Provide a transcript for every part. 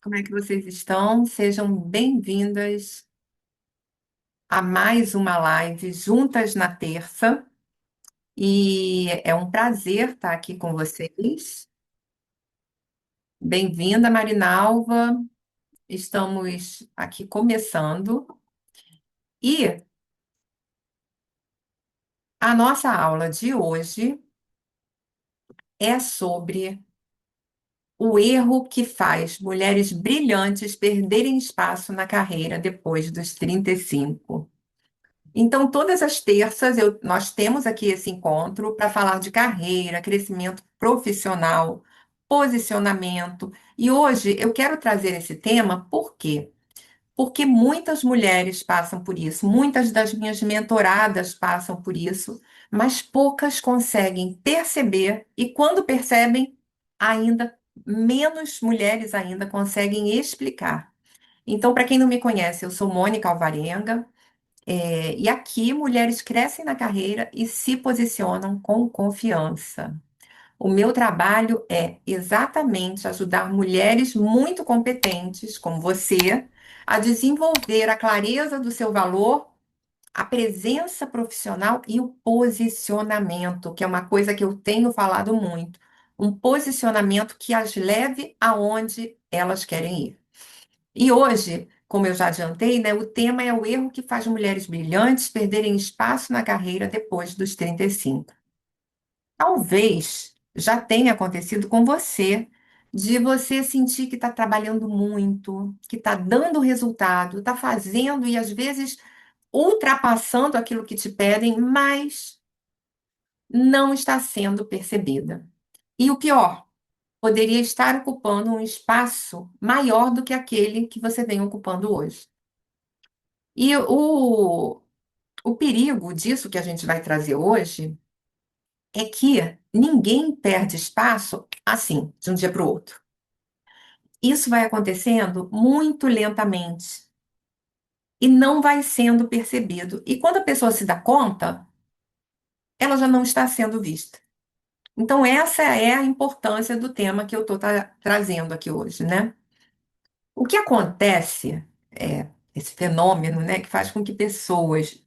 Como é que vocês estão? Sejam bem-vindas a mais uma live juntas na terça. E é um prazer estar aqui com vocês. Bem-vinda, Marinalva. Estamos aqui começando. E a nossa aula de hoje é sobre o erro que faz mulheres brilhantes perderem espaço na carreira depois dos 35. Então, todas as terças, nós temos aqui esse encontro para falar de carreira, crescimento profissional, posicionamento. E hoje eu quero trazer esse tema, por quê? Porque muitas mulheres passam por isso, muitas das minhas mentoradas passam por isso, mas poucas conseguem perceber, e quando percebem, ainda menos mulheres ainda conseguem explicar. Então, para quem não me conhece, eu sou Mônica Alvarenga. E aqui mulheres crescem na carreira e se posicionam com confiança. O meu trabalho é exatamente ajudar mulheres muito competentes, como você, a desenvolver a clareza do seu valor, a presença profissional e o posicionamento, que é uma coisa que eu tenho falado muito. Um posicionamento que as leve aonde elas querem ir. E hoje, como eu já adiantei, né, o tema é o erro que faz mulheres brilhantes perderem espaço na carreira depois dos 35. Talvez já tenha acontecido com você, de você sentir que está trabalhando muito, que está dando resultado, está fazendo e às vezes ultrapassando aquilo que te pedem, mas não está sendo percebida. E o pior, poderia estar ocupando um espaço maior do que aquele que você vem ocupando hoje. E o perigo disso que a gente vai trazer hoje é que ninguém perde espaço assim, de um dia para o outro. Isso vai acontecendo muito lentamente e não vai sendo percebido. E quando a pessoa se dá conta, ela já não está sendo vista. Então, essa é a importância do tema que eu estou trazendo aqui hoje, né? O que acontece é esse fenômeno, né, que faz com que pessoas,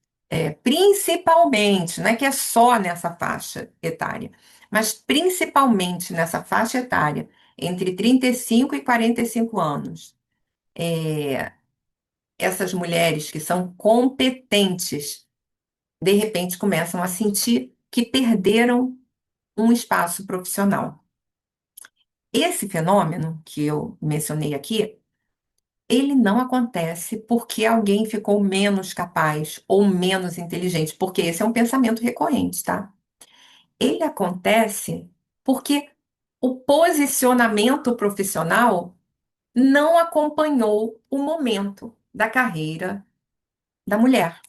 principalmente, não é que é só nessa faixa etária, mas principalmente nessa faixa etária, entre 35 e 45 anos, essas mulheres que são competentes, de repente começam a sentir que perderam um espaço profissional. Esse fenômeno que eu mencionei aqui, ele não acontece porque alguém ficou menos capaz ou menos inteligente, porque esse é um pensamento recorrente, tá? Ele acontece porque o posicionamento profissional não acompanhou o momento da carreira da mulher.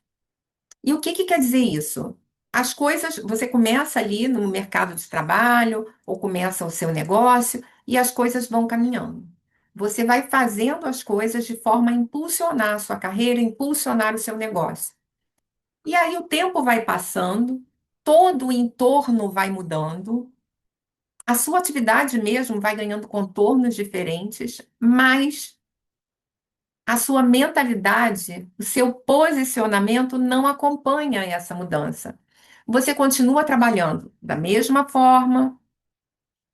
E o que que quer dizer isso? As coisas, você começa ali no mercado de trabalho, ou começa o seu negócio, e as coisas vão caminhando. Você vai fazendo as coisas de forma a impulsionar a sua carreira, impulsionar o seu negócio. E aí o tempo vai passando, todo o entorno vai mudando, a sua atividade mesmo vai ganhando contornos diferentes, mas a sua mentalidade, o seu posicionamento não acompanha essa mudança. Você continua trabalhando da mesma forma,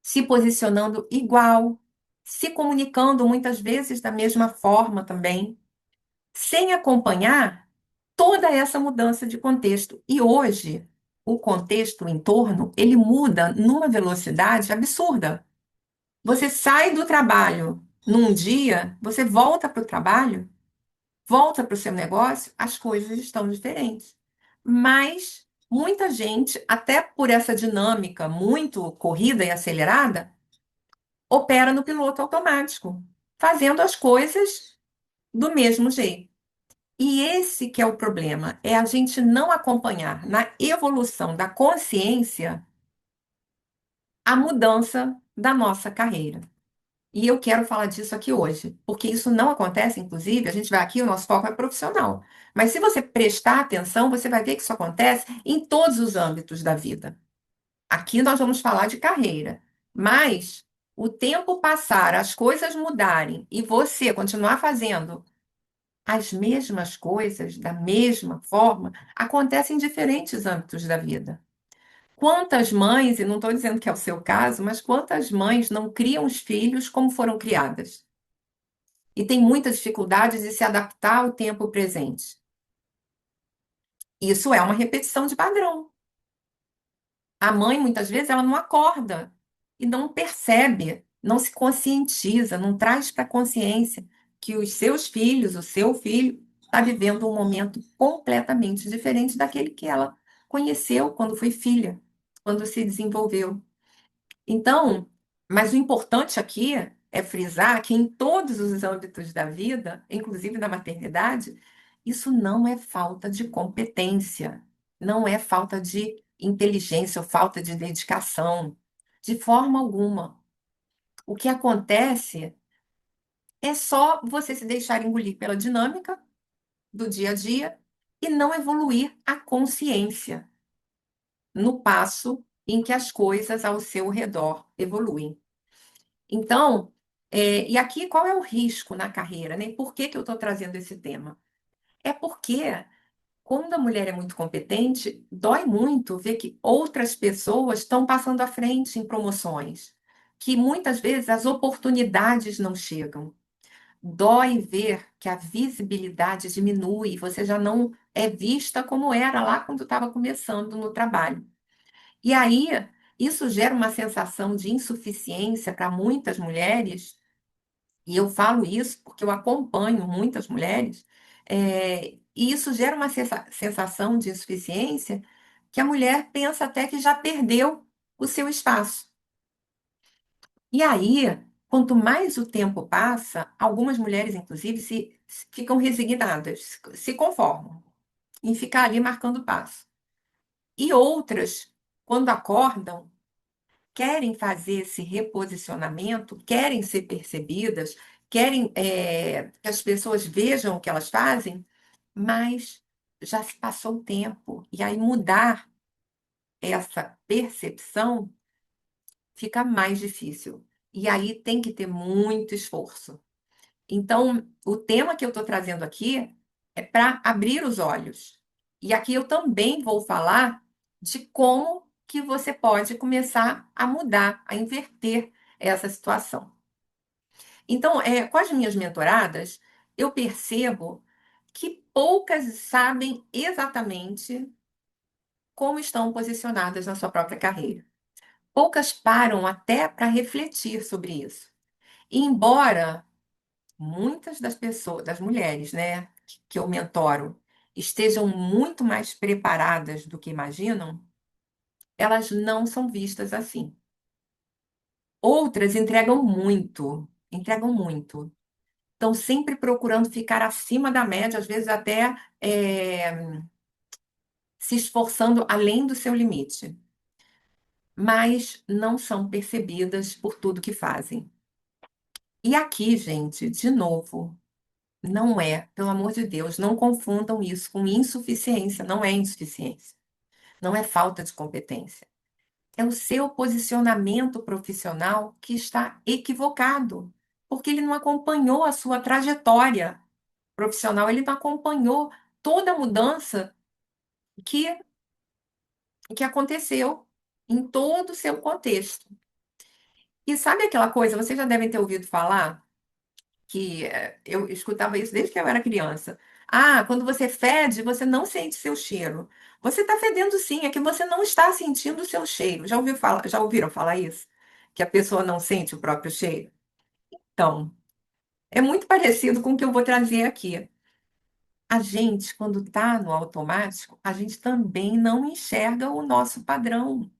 se posicionando igual, se comunicando muitas vezes da mesma forma também, sem acompanhar toda essa mudança de contexto. E hoje, o contexto, o entorno, ele muda numa velocidade absurda. Você sai do trabalho num dia, você volta para o trabalho, volta para o seu negócio, as coisas estão diferentes. Mas muita gente, até por essa dinâmica muito corrida e acelerada, opera no piloto automático, fazendo as coisas do mesmo jeito. E esse que é o problema, é a gente não acompanhar na evolução da consciência a mudança da nossa carreira. E eu quero falar disso aqui hoje, porque isso não acontece, inclusive, a gente vai aqui, o nosso foco é profissional. Mas se você prestar atenção, você vai ver que isso acontece em todos os âmbitos da vida. Aqui nós vamos falar de carreira, mas O tempo passar, as coisas mudarem e você continuar fazendo as mesmas coisas da mesma forma, acontecem em diferentes âmbitos da vida. Quantas mães, e não estou dizendo que é o seu caso, mas quantas mães não criam os filhos como foram criadas? E têm muitas dificuldades de se adaptar ao tempo presente. Isso é uma repetição de padrão. A mãe, muitas vezes, ela não acorda e não percebe, não se conscientiza, não traz para a consciência que os seus filhos, o seu filho, está vivendo um momento completamente diferente daquele que ela conheceu quando foi filha, quando se desenvolveu. Então, mas o importante aqui é frisar que em todos os âmbitos da vida, inclusive na maternidade, isso não é falta de competência, não é falta de inteligência ou falta de dedicação, de forma alguma. O que acontece é só você se deixar engolir pela dinâmica do dia a dia e não evoluir a consciência no passo em que as coisas ao seu redor evoluem. Então, e aqui qual é o risco na carreira, né? Por que que eu estou trazendo esse tema? É porque quando a mulher é muito competente, dói muito ver que outras pessoas estão passando à frente em promoções, que muitas vezes as oportunidades não chegam. Dói ver que a visibilidade diminui, você já não é vista como era lá quando estava começando no trabalho. E aí, isso gera uma sensação de insuficiência para muitas mulheres, e eu falo isso porque eu acompanho muitas mulheres, e isso gera uma sensação de insuficiência que a mulher pensa até que já perdeu o seu espaço. E aí, quanto mais o tempo passa, algumas mulheres, inclusive, ficam resignadas, se conformam em ficar ali marcando passo. E outras, quando acordam, querem fazer esse reposicionamento, querem ser percebidas, querem que as pessoas vejam o que elas fazem, mas já se passou o tempo. E aí mudar essa percepção fica mais difícil. E aí tem que ter muito esforço. Então, o tema que eu estou trazendo aqui é para abrir os olhos. E aqui eu também vou falar de como que você pode começar a mudar, a inverter essa situação. Então, com as minhas mentoradas, eu percebo que poucas sabem exatamente como estão posicionadas na sua própria carreira. Poucas param até para refletir sobre isso. E embora muitas das pessoas, das mulheres, né, que eu mentoro, estejam muito mais preparadas do que imaginam, elas não são vistas assim. Outras entregam muito. Estão sempre procurando ficar acima da média, às vezes até se esforçando além do seu limite, mas não são percebidas por tudo que fazem. E aqui, gente, de novo, não é, pelo amor de Deus, não confundam isso com insuficiência, não é insuficiência, não é falta de competência. É o seu posicionamento profissional que está equivocado, porque ele não acompanhou a sua trajetória profissional, ele não acompanhou toda a mudança que, que aconteceu em todo o seu contexto. E sabe aquela coisa, vocês já devem ter ouvido falar, que eu escutava isso desde que eu era criança. Ah, quando você fede, você não sente seu cheiro. Você está fedendo sim, é que você não está sentindo o seu cheiro. Já ouviram falar isso? Que a pessoa não sente o próprio cheiro? Então, é muito parecido com o que eu vou trazer aqui. A gente, quando está no automático, a gente também não enxerga o nosso padrão.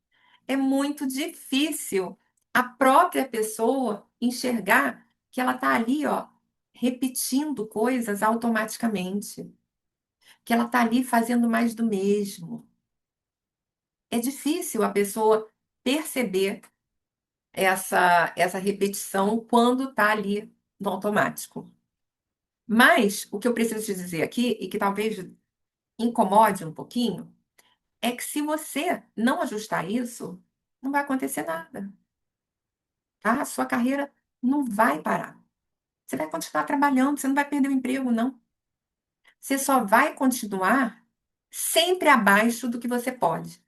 É muito difícil a própria pessoa enxergar que ela está ali, ó, repetindo coisas automaticamente, que ela está ali fazendo mais do mesmo. É difícil a pessoa perceber essa repetição quando está ali no automático. Mas o que eu preciso te dizer aqui, e que talvez incomode um pouquinho, é que se você não ajustar isso, não vai acontecer nada. tá? A sua carreira não vai parar. Você vai continuar trabalhando, você não vai perder o emprego, não. Você só vai continuar sempre abaixo do que você pode,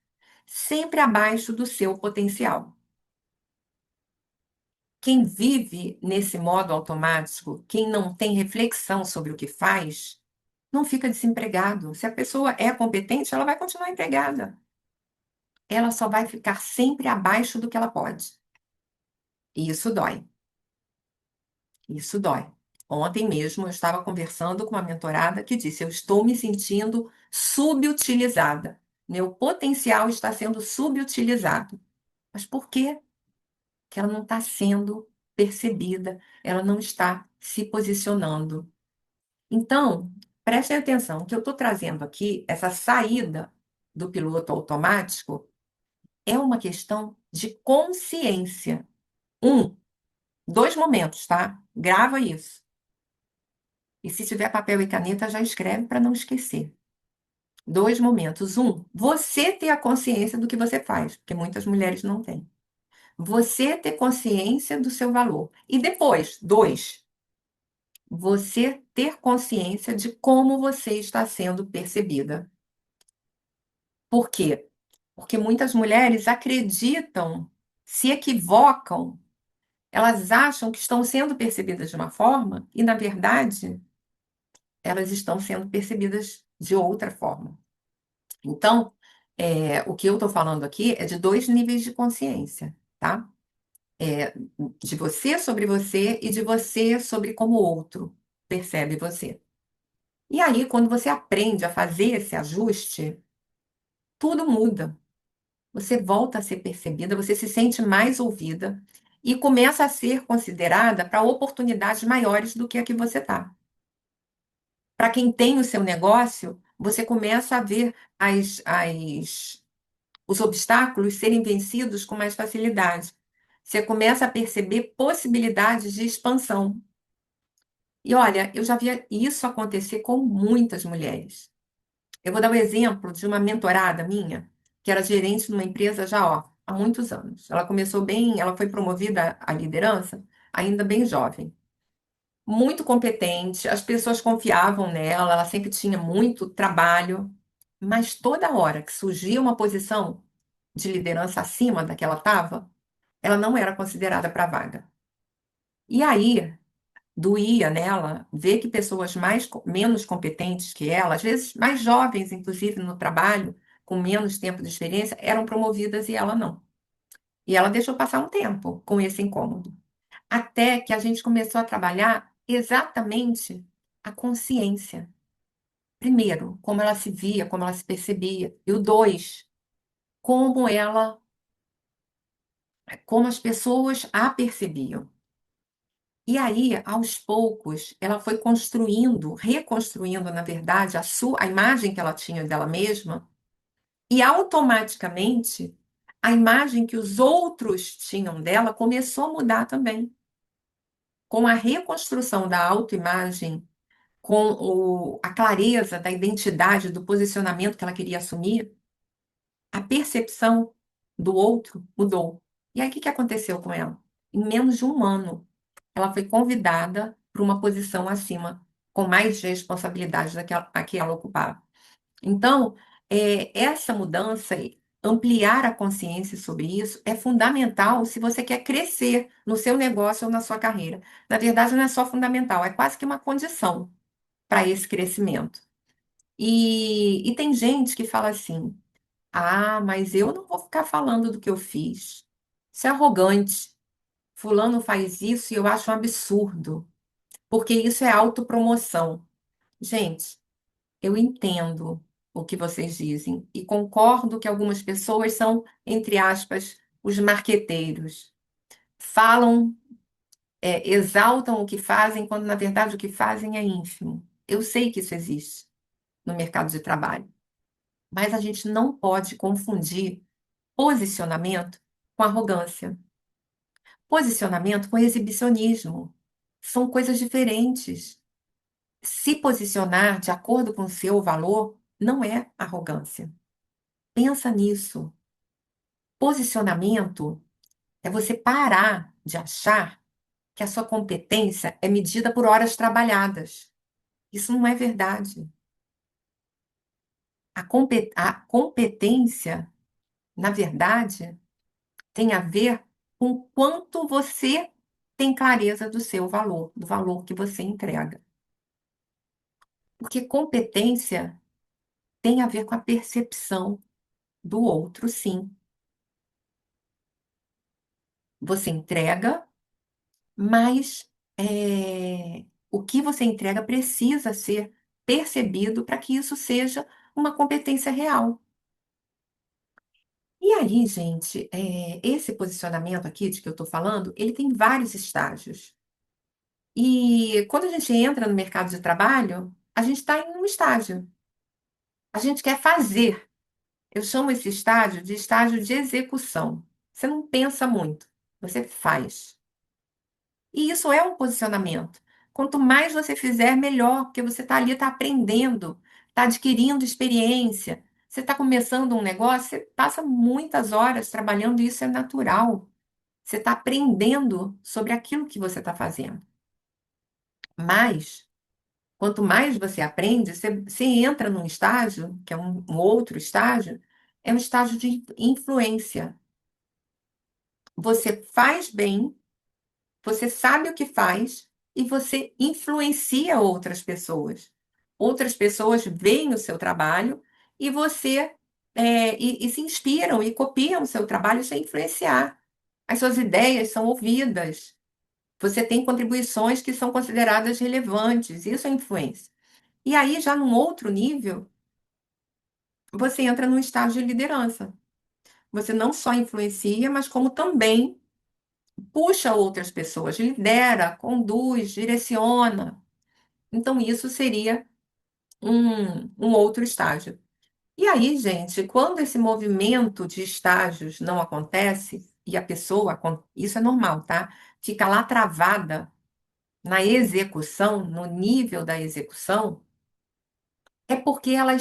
sempre abaixo do seu potencial. Quem vive nesse modo automático, quem não tem reflexão sobre o que faz, não fica desempregado. Se a pessoa é competente, ela vai continuar empregada. Ela só vai ficar sempre abaixo do que ela pode. E isso dói. Isso dói. Ontem mesmo eu estava conversando com uma mentorada que disse: Eu estou me sentindo subutilizada. Meu potencial está sendo subutilizado. Mas por quê? Que ela não está sendo percebida, ela não está se posicionando. Então, prestem atenção, o que eu estou trazendo aqui, essa saída do piloto automático, é uma questão de consciência. Um, dois momentos, tá? Grava isso. E se tiver papel e caneta, já escreve para não esquecer. Dois momentos. Um, você ter a consciência do que você faz, porque muitas mulheres não têm. Você ter consciência do seu valor. E depois, dois, você ter consciência de como você está sendo percebida. Por quê? Porque muitas mulheres acreditam, se equivocam, elas acham que estão sendo percebidas de uma forma e, na verdade, elas estão sendo percebidas de outra forma. Então, o que eu estou falando aqui é de dois níveis de consciência, tá? É, de você sobre você e de você sobre como o outro percebe você. E aí, quando você aprende a fazer esse ajuste, tudo muda. Você volta a ser percebida, você se sente mais ouvida e começa a ser considerada para oportunidades maiores do que a que você está. Para quem tem o seu negócio, você começa a ver os obstáculos serem vencidos com mais facilidade. Você começa a perceber possibilidades de expansão. E olha, eu já vi isso acontecer com muitas mulheres. Eu vou dar o exemplo de uma mentorada minha, que era gerente numa empresa já, ó, há muitos anos. Ela começou bem, ela foi promovida à liderança ainda bem jovem. Muito competente, as pessoas confiavam nela, ela sempre tinha muito trabalho, mas toda hora que surgia uma posição de liderança acima da que ela estava, ela não era considerada para a vaga. E aí, doía nela ver que pessoas menos competentes que ela, às vezes mais jovens, inclusive no trabalho, com menos tempo de experiência, eram promovidas e ela não. E ela deixou passar um tempo com esse incômodo. Até que a gente começou a trabalhar exatamente a consciência. Primeiro, como ela se via, como ela se percebia. E o dois, como ela, como as pessoas a percebiam. E aí, aos poucos, ela foi construindo, reconstruindo, na verdade, a imagem que ela tinha dela mesma, e automaticamente a imagem que os outros tinham dela começou a mudar também. Com a reconstrução da autoimagem, com a clareza da identidade, do posicionamento que ela queria assumir, a percepção do outro mudou. E aí, o que que aconteceu com ela? Em menos de um ano, ela foi convidada para uma posição acima, com mais responsabilidade daquela a que ela ocupava. Então, essa mudança, ampliar a consciência sobre isso, é fundamental se você quer crescer no seu negócio ou na sua carreira. Na verdade, não é só fundamental, é quase que uma condição para esse crescimento. E tem gente que fala assim: ah, mas eu não vou ficar falando do que eu fiz. Isso é arrogante. Fulano faz isso e eu acho um absurdo, porque isso é autopromoção. Gente, eu entendo o que vocês dizem e concordo que algumas pessoas são, entre aspas, os marqueteiros. Falam, exaltam o que fazem, quando na verdade o que fazem é ínfimo. Eu sei que isso existe no mercado de trabalho, mas a gente não pode confundir posicionamento com arrogância. Posicionamento com exibicionismo. São coisas diferentes. Se posicionar de acordo com o seu valor não é arrogância. Pensa nisso. Posicionamento é você parar. de achar que a sua competência é medida por horas trabalhadas. Isso não é verdade. A competência, na verdade, tem a ver com quanto você tem clareza do seu valor, do valor que você entrega. Porque competência tem a ver com a percepção do outro, sim. Você entrega, mas o que você entrega precisa ser percebido para que isso seja uma competência real. E aí, gente, esse posicionamento aqui de que eu estou falando, ele tem vários estágios. E quando a gente entra no mercado de trabalho, a gente está em um estágio. A gente quer fazer. Eu chamo esse estágio de estágio de execução. Você não pensa muito, você faz. E isso é um posicionamento. Quanto mais você fizer, melhor, porque você está ali, está aprendendo, está adquirindo experiência. Você está começando um negócio, você passa muitas horas trabalhando, e isso é natural. Você está aprendendo sobre aquilo que você está fazendo. Mas, quanto mais você aprende, você entra num estágio, que é um outro estágio, é um estágio de influência. Você faz bem, você sabe o que faz e você influencia outras pessoas. Outras pessoas veem o seu trabalho e você e se inspiram e copiam o seu trabalho sem influenciar. As suas ideias são ouvidas. Você tem contribuições que são consideradas relevantes. Isso é influência. E aí, já num outro nível, você entra num estágio de liderança. Você não só influencia, mas como também puxa outras pessoas, lidera, conduz, direciona. Então, isso seria um outro estágio. E aí, gente, quando esse movimento de estágios não acontece, e a pessoa, isso é normal, tá? Fica lá travada na execução, no nível da execução, é porque ela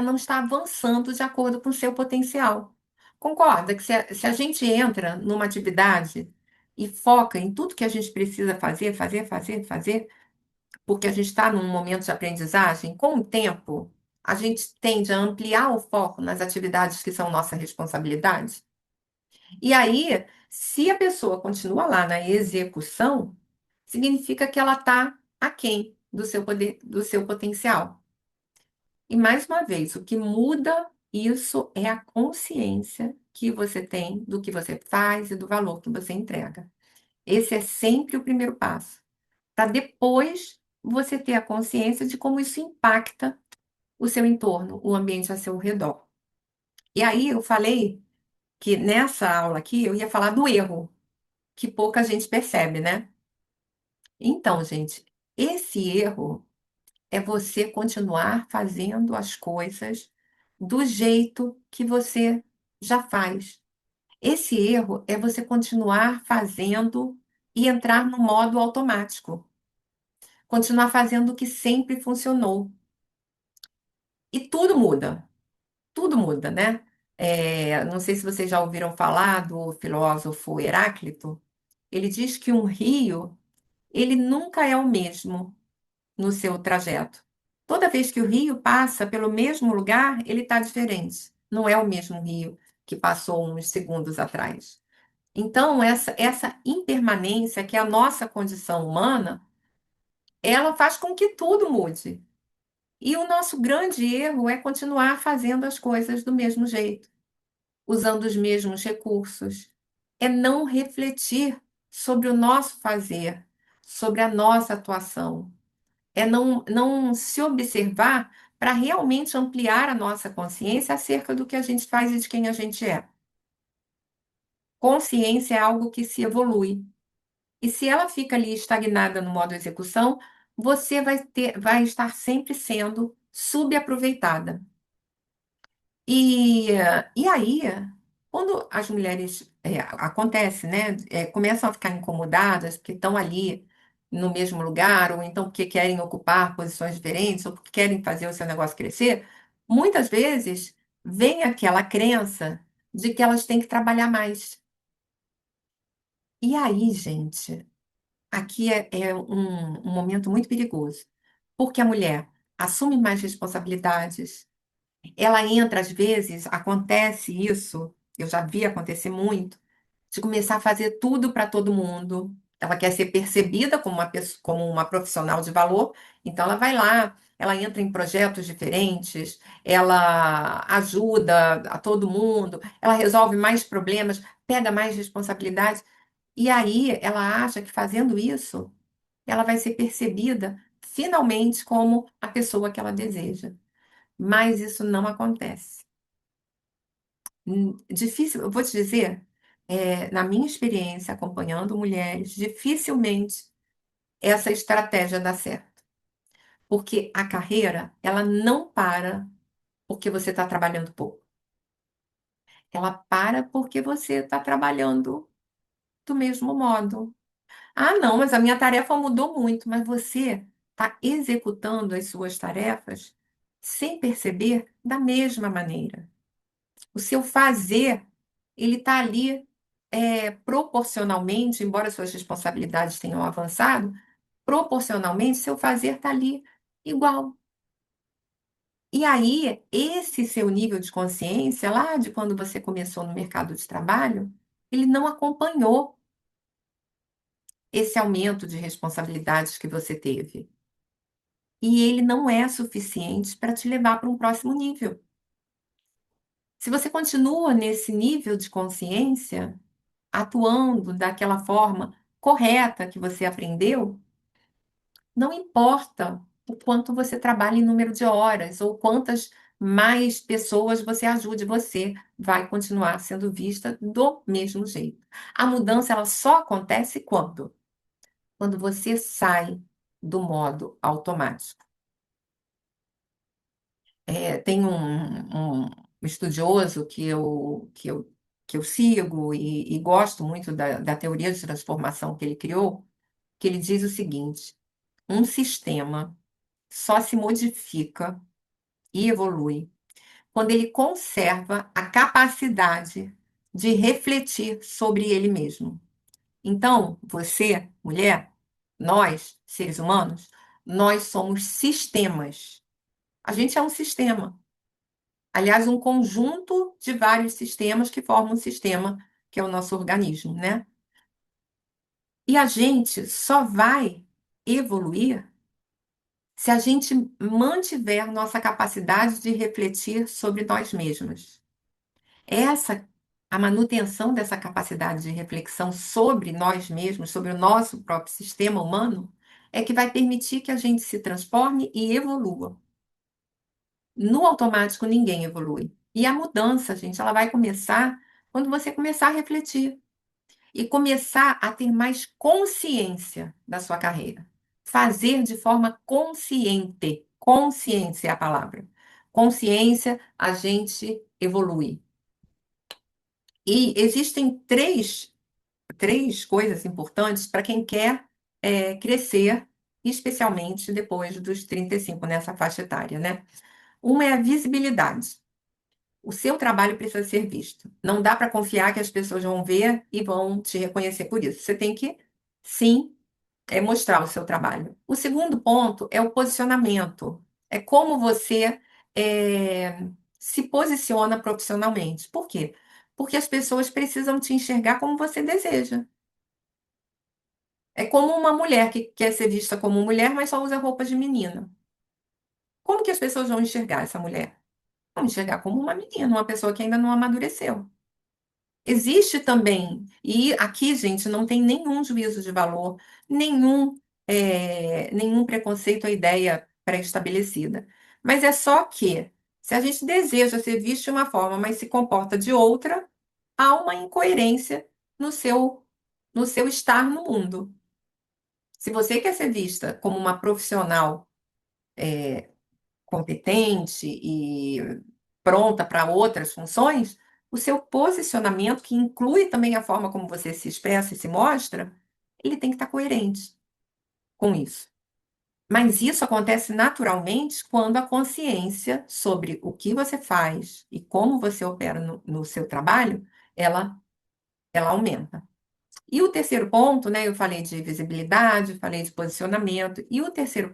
não está avançando de acordo com o seu potencial. Concorda que se a gente entra numa atividade e foca em tudo que a gente precisa fazer, fazer, fazer, fazer, porque a gente está num momento de aprendizagem, com o tempo, a gente tende a ampliar o foco nas atividades que são nossa responsabilidade. E aí, se a pessoa continua lá na execução, significa que ela está aquém do seu poder, do seu potencial. E mais uma vez, o que muda isso é a consciência que você tem do que você faz e do valor que você entrega. Esse é sempre o primeiro passo, para depois você ter a consciência de como isso impacta o seu entorno, o ambiente ao seu redor. E aí eu falei que nessa aula aqui eu ia falar do erro, que pouca gente percebe, né? Então, gente, esse erro é você continuar fazendo as coisas do jeito que você já faz. Esse erro é você continuar fazendo e entrar no modo automático, continuar fazendo o que sempre funcionou. E tudo muda, né? Não sei se vocês já ouviram falar do filósofo Heráclito. Ele diz que um rio, ele nunca é o mesmo no seu trajeto. Toda vez que o rio passa pelo mesmo lugar, ele está diferente. Não é o mesmo rio que passou uns segundos atrás. Então, essa impermanência, que é a nossa condição humana, ela faz com que tudo mude. E o nosso grande erro é continuar fazendo as coisas do mesmo jeito, usando os mesmos recursos. É não refletir sobre o nosso fazer, sobre a nossa atuação. É não se observar para realmente ampliar a nossa consciência acerca do que a gente faz e de quem a gente é. Consciência é algo que se evolui. E se ela fica ali estagnada no modo execução, você vai estar sempre sendo subaproveitada. E aí, quando as mulheres, acontece, né, começam a ficar incomodadas porque estão ali no mesmo lugar, ou então porque querem ocupar posições diferentes, ou porque querem fazer o seu negócio crescer, muitas vezes vem aquela crença de que elas têm que trabalhar mais. E aí, gente, aqui é um momento muito perigoso, porque a mulher assume mais responsabilidades, ela entra, às vezes, acontece isso, eu já vi acontecer muito, de começar a fazer tudo para todo mundo. Ela quer ser percebida como uma pessoa, como uma profissional de valor, então ela vai lá, ela entra em projetos diferentes, ela ajuda a todo mundo, ela resolve mais problemas, pega mais responsabilidades, e aí ela acha que fazendo isso, ela vai ser percebida finalmente como a pessoa que ela deseja. Mas isso não acontece. Difícil, eu vou te dizer, na minha experiência acompanhando mulheres, dificilmente essa estratégia dá certo. Porque a carreira, ela não para porque você está trabalhando pouco. Ela para porque você está trabalhando do mesmo modo. Ah, não, mas a minha tarefa mudou muito, mas você está executando as suas tarefas sem perceber da mesma maneira. O seu fazer, ele está ali proporcionalmente, embora suas responsabilidades tenham avançado, proporcionalmente, seu fazer está ali igual. E aí, esse seu nível de consciência, lá de quando você começou no mercado de trabalho, ele não acompanhou esse aumento de responsabilidades que você teve. E ele não é suficiente para te levar para um próximo nível. Se você continua nesse nível de consciência, atuando daquela forma correta que você aprendeu, não importa o quanto você trabalha em número de horas ou quantas mais pessoas você ajude, você vai continuar sendo vista do mesmo jeito. A mudança ela só acontece quando? Quando você sai do modo automático. Tem um estudioso que eu sigo e gosto muito da teoria de transformação que ele criou, que ele diz o seguinte: um sistema só se modifica e evolui quando ele conserva a capacidade de refletir sobre ele mesmo. Então, você, mulher, nós, seres humanos, nós somos sistemas. A gente é um sistema. Aliás, um conjunto de vários sistemas que formam um sistema, que é o nosso organismo, né? E a gente só vai evoluir se a gente mantiver nossa capacidade de refletir sobre nós mesmos. Essa, a manutenção dessa capacidade de reflexão sobre nós mesmos, sobre o nosso próprio sistema humano, é que vai permitir que a gente se transforme e evolua. No automático, ninguém evolui. E a mudança, gente, ela vai começar quando você começar a refletir e começar a ter mais consciência da sua carreira. Fazer de forma consciente. Consciência é a palavra. Consciência, a gente evolui. E existem três coisas importantes para quem quer crescer, especialmente depois dos 35 nessa faixa etária, né? Uma é a visibilidade. O seu trabalho precisa ser visto. Não dá para confiar que as pessoas vão ver e vão te reconhecer por isso. Você tem que, sim, mostrar o seu trabalho. O segundo ponto é o posicionamento. É como você é, se posiciona profissionalmente. Por quê? Porque as pessoas precisam te enxergar como você deseja. É como uma mulher que quer ser vista como mulher, mas só usa roupa de menina. Como que as pessoas vão enxergar essa mulher? Vão enxergar como uma menina, uma pessoa que ainda não amadureceu. Existe também, e aqui, gente, não tem nenhum juízo de valor, nenhum preconceito à ideia pré-estabelecida. Mas é só que, se a gente deseja ser visto de uma forma, mas se comporta de outra, há uma incoerência no seu estar no mundo. Se você quer ser vista como uma profissional competente e pronta para outras funções, o seu posicionamento, que inclui também a forma como você se expressa e se mostra, ele tem que estar coerente com isso. Mas isso acontece naturalmente quando a consciência sobre o que você faz e como você opera no seu trabalho, ela aumenta. E o terceiro ponto, né? Eu falei de visibilidade, falei de posicionamento. E o terceiro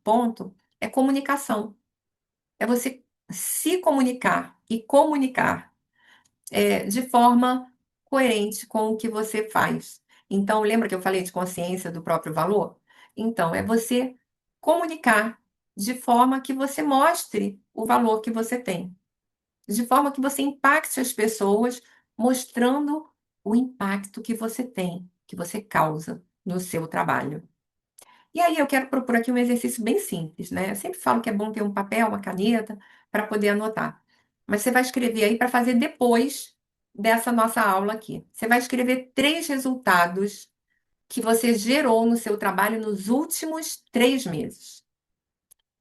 ponto é comunicação. É você se comunicar e comunicar de forma coerente com o que você faz. Então, lembra que eu falei de consciência do próprio valor? Então, é você comunicar de forma que você mostre o valor que você tem, de forma que você impacte as pessoas, mostrando o impacto que você tem, que você causa no seu trabalho. E aí eu quero propor aqui um exercício bem simples, né? Eu sempre falo que é bom ter um papel, uma caneta, para poder anotar. Mas você vai escrever aí para fazer depois dessa nossa aula aqui. Você vai escrever 3 resultados que você gerou no seu trabalho nos últimos 3 meses.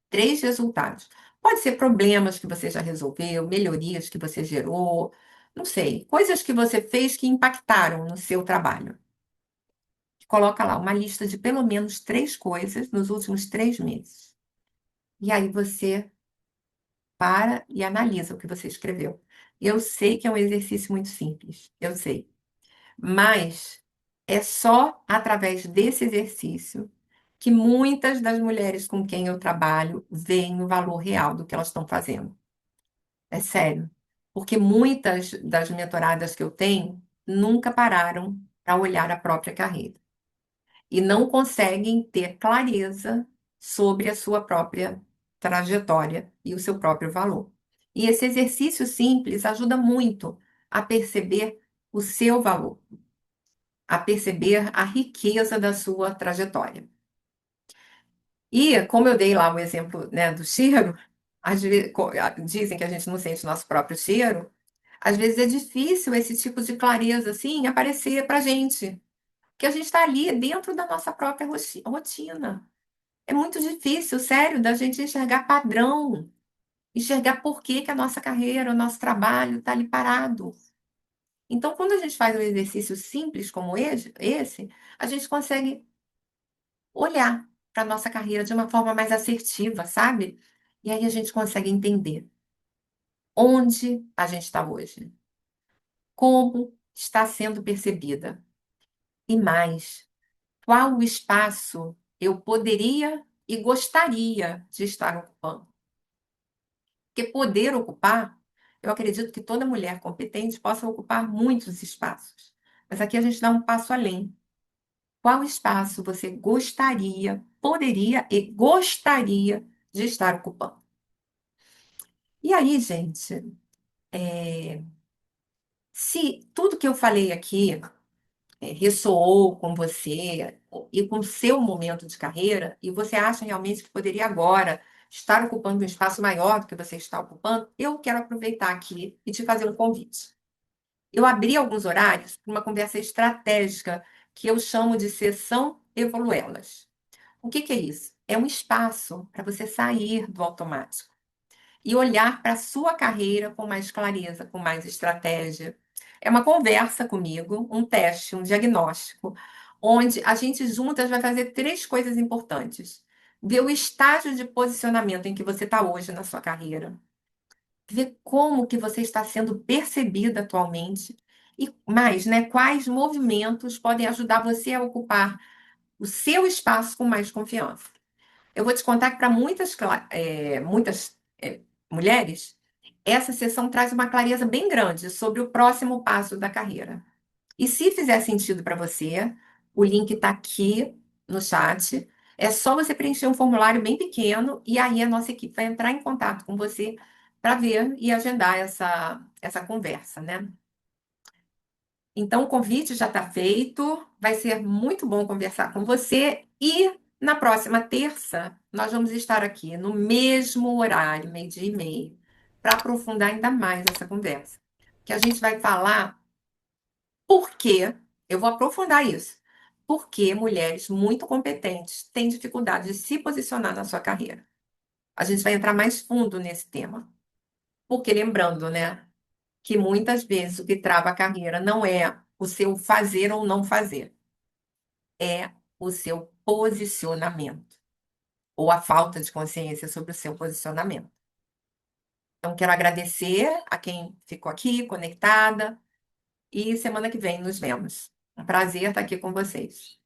3 resultados. Pode ser problemas que você já resolveu, melhorias que você gerou, não sei, coisas que você fez que impactaram no seu trabalho. Coloca lá uma lista de pelo menos 3 coisas nos últimos 3 meses. E aí você para e analisa o que você escreveu. Eu sei que é um exercício muito simples, eu sei. Mas é só através desse exercício que muitas das mulheres com quem eu trabalho veem o valor real do que elas estão fazendo. É sério. Porque muitas das mentoradas que eu tenho nunca pararam para olhar a própria carreira e não conseguem ter clareza sobre a sua própria trajetória e o seu próprio valor. E esse exercício simples ajuda muito a perceber o seu valor, a perceber a riqueza da sua trajetória. E, como eu dei lá o exemplo, né, do cheiro, dizem que a gente não sente nosso próprio cheiro, às vezes é difícil esse tipo de clareza assim aparecer para gente, porque a gente está ali dentro da nossa própria rotina. É muito difícil, sério, da gente enxergar padrão, enxergar por que que a nossa carreira, o nosso trabalho está ali parado. Então, quando a gente faz um exercício simples como esse, a gente consegue olhar para a nossa carreira de uma forma mais assertiva, sabe? E aí a gente consegue entender onde a gente está hoje, como está sendo percebida e mais, qual o espaço eu poderia e gostaria de estar ocupando. Porque poder ocupar, eu acredito que toda mulher competente possa ocupar muitos espaços. Mas aqui a gente dá um passo além. Qual espaço você gostaria, poderia e gostaria de estar ocupando? E aí, gente, se tudo que eu falei aqui ressoou com você e com o seu momento de carreira, e você acha realmente que poderia agora estar ocupando um espaço maior do que você está ocupando, eu quero aproveitar aqui e te fazer um convite. Eu abri alguns horários para uma conversa estratégica que eu chamo de sessão Evoluelas. O que que é isso? É um espaço para você sair do automático e olhar para a sua carreira com mais clareza, com mais estratégia. É uma conversa comigo, um teste, um diagnóstico, onde a gente juntas vai fazer 3 coisas importantes. Ver o estágio de posicionamento em que você está hoje na sua carreira, ver como que você está sendo percebida atualmente e mais, né, quais movimentos podem ajudar você a ocupar o seu espaço com mais confiança. Eu vou te contar que para muitas mulheres, essa sessão traz uma clareza bem grande sobre o próximo passo da carreira. E se fizer sentido para você, o link está aqui no chat. É só você preencher um formulário bem pequeno e aí a nossa equipe vai entrar em contato com você para ver e agendar essa conversa, né? Então, o convite já está feito. Vai ser muito bom conversar com você. E na próxima terça, nós vamos estar aqui no mesmo horário, 12h30, para aprofundar ainda mais essa conversa. Que a gente vai falar por quê, eu vou aprofundar isso. Por que mulheres muito competentes têm dificuldade de se posicionar na sua carreira. A gente vai entrar mais fundo nesse tema. Porque lembrando, né, que muitas vezes o que trava a carreira não é o seu fazer ou não fazer, é o seu posicionamento, ou a falta de consciência sobre o seu posicionamento. Então, quero agradecer a quem ficou aqui, conectada, e semana que vem nos vemos. Um prazer estar aqui com vocês.